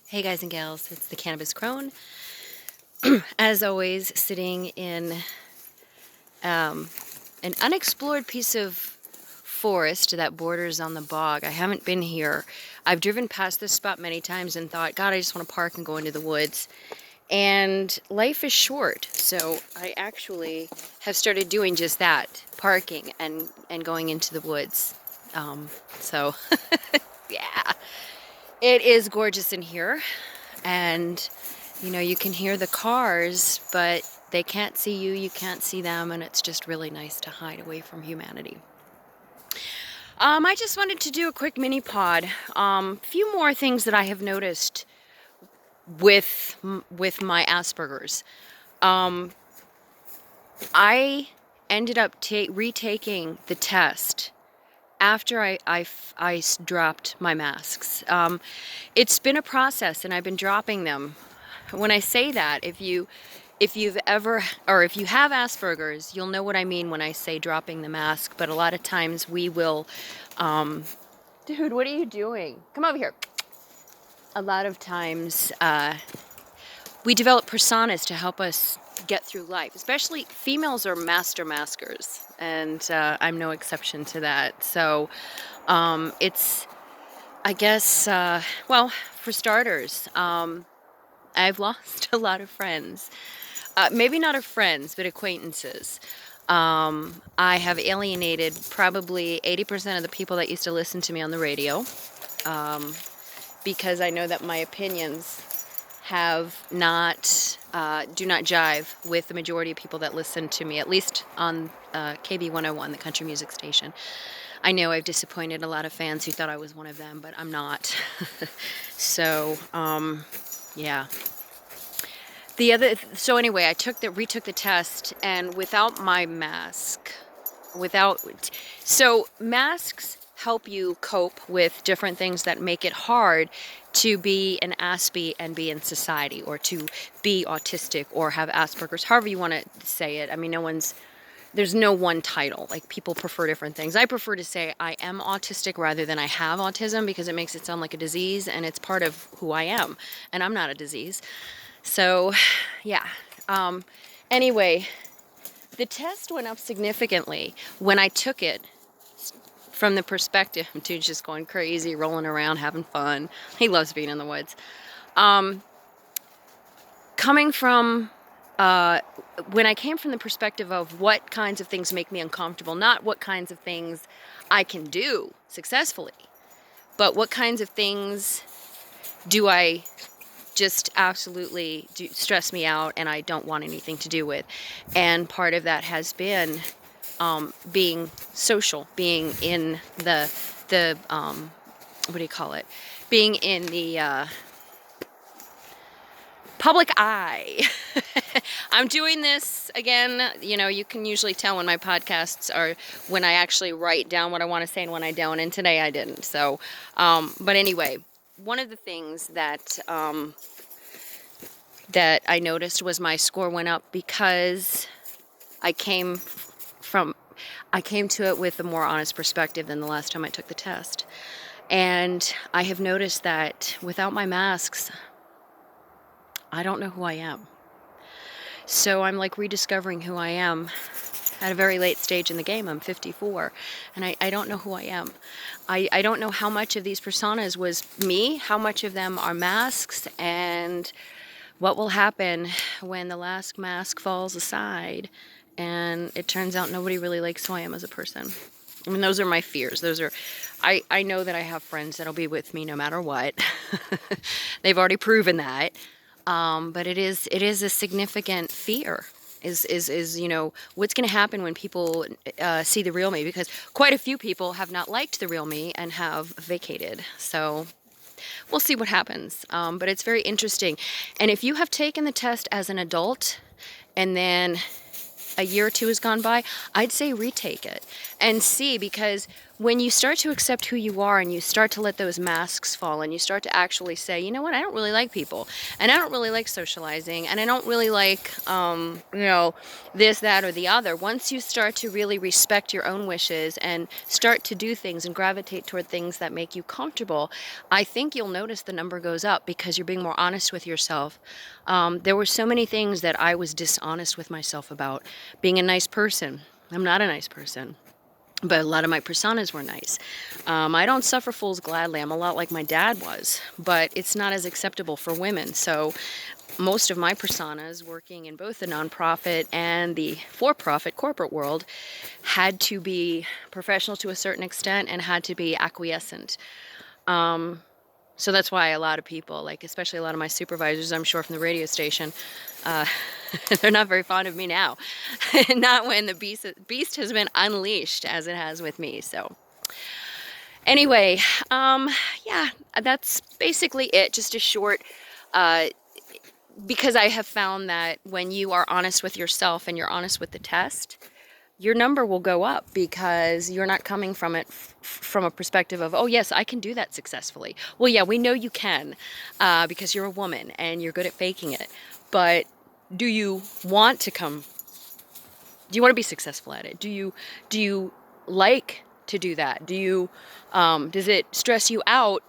Hey guys and gals, it's the Cannabis Crone. As always, sitting in an unexplored piece of forest that borders on the bog. I haven't been here. I've driven past this spot many times and thought, God, I just want to park and go into the woods. And life is short, so I actually have started doing just that, parking and going into the woods. So, yeah, it is gorgeous in here. And you can hear the cars, but they can't see you, you can't see them, and it's just really nice to hide away from humanity. I just wanted to do a quick mini pod. Few more things that I have noticed with my Asperger's. I ended up retaking the test after I dropped my masks. It's been a process, and I've been dropping them. When I say that, if you have Asperger's, you'll know what I mean when I say dropping the mask. But a lot of times we will, dude, what are you doing? Come over here. A lot of times we develop personas to help us get through life. Especially females are master maskers, and I'm no exception to that. So it's, I guess, well, for starters, I've lost a lot of friends. Maybe not friends, but acquaintances. I have alienated probably 80% of the people that used to listen to me on the radio, because I know that my opinions do not jive with the majority of people that listen to me, at least on KB 101, the country music station. I know I've disappointed a lot of fans who thought I was one of them, but I'm not. So, yeah. So anyway, I retook the test, and without my mask, so masks help you cope with different things that make it hard to be an Aspie and be in society, or to be autistic or have Asperger's, however you want to say it. I mean, there's no one title. Like, people prefer different things. I prefer to say I am autistic rather than I have autism, because it makes it sound like a disease, and it's part of who I am, and I'm not a disease. So, yeah. Anyway, the test went up significantly when I took it from the perspective, dude's just going crazy, rolling around, having fun. He loves being in the woods. Coming from, when I came from the perspective of what kinds of things make me uncomfortable, not what kinds of things I can do successfully, but what kinds of things do I just absolutely stress me out and I don't want anything to do with. And part of that has been being social, being in the what do you call it? Being in the public eye. I'm doing this again. You can usually tell when my podcasts are, when I actually write down what I want to say and when I don't. And today I didn't. So, but anyway, one of the things that I noticed was my score went up, because I came to it with a more honest perspective than the last time I took the test. And I have noticed that without my masks, I don't know who I am. So I'm like rediscovering who I am at a very late stage in the game. I'm 54, and I don't know who I am. I don't know how much of these personas was me, how much of them are masks, and what will happen when the last mask falls aside and it turns out nobody really likes who I am as a person. I mean, those are my fears. I know that I have friends that'll be with me no matter what. They've already proven that. But it is a significant fear. Is what's going to happen when people see the real me, because quite a few people have not liked the real me and have vacated. So we'll see what happens. But it's very interesting. And if you have taken the test as an adult and then a year or two has gone by, I'd say retake it and see, because when you start to accept who you are and you start to let those masks fall and you start to actually say, you know what, I don't really like people and I don't really like socializing and I don't really like, this, that, or the other. Once you start to really respect your own wishes and start to do things and gravitate toward things that make you comfortable, I think you'll notice the number goes up because you're being more honest with yourself. There were so many things that I was dishonest with myself about. Being a nice person. I'm not a nice person. But a lot of my personas were nice. I don't suffer fools gladly. I'm a lot like my dad was, but it's not as acceptable for women. So most of my personas working in both the nonprofit and the for-profit corporate world had to be professional to a certain extent and had to be acquiescent. So that's why a lot of people, like especially a lot of my supervisors, I'm sure from the radio station, they're not very fond of me now. Not when the beast has been unleashed as it has with me. So anyway, yeah, that's basically it. Just a short, because I have found that when you are honest with yourself and you're honest with the test, your number will go up because you're not coming from it from a perspective of, oh yes, I can do that successfully. Well, yeah, we know you can because you're a woman and you're good at faking it. But do you want to do you want to be successful at it? Do you like to do that? Does it stress you out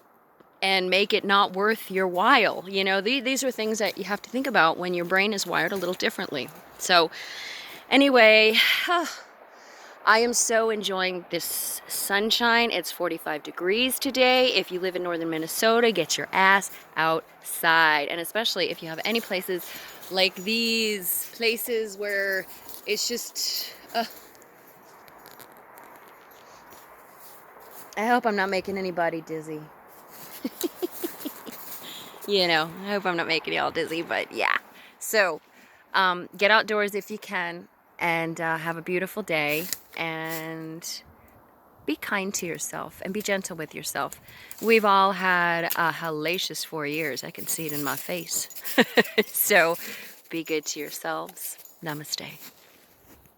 and make it not worth your while? These are things that you have to think about when your brain is wired a little differently. So anyway, I am so enjoying this sunshine. It's 45 degrees today. If you live in northern Minnesota, get your ass outside. And especially if you have any places like these places where it's just... I hope I'm not making anybody dizzy. I hope I'm not making y'all dizzy, but yeah. So, get outdoors if you can, and have a beautiful day, and be kind to yourself, and be gentle with yourself. We've all had a hellacious 4 years. I can see it in my face. So, be good to yourselves. Namaste.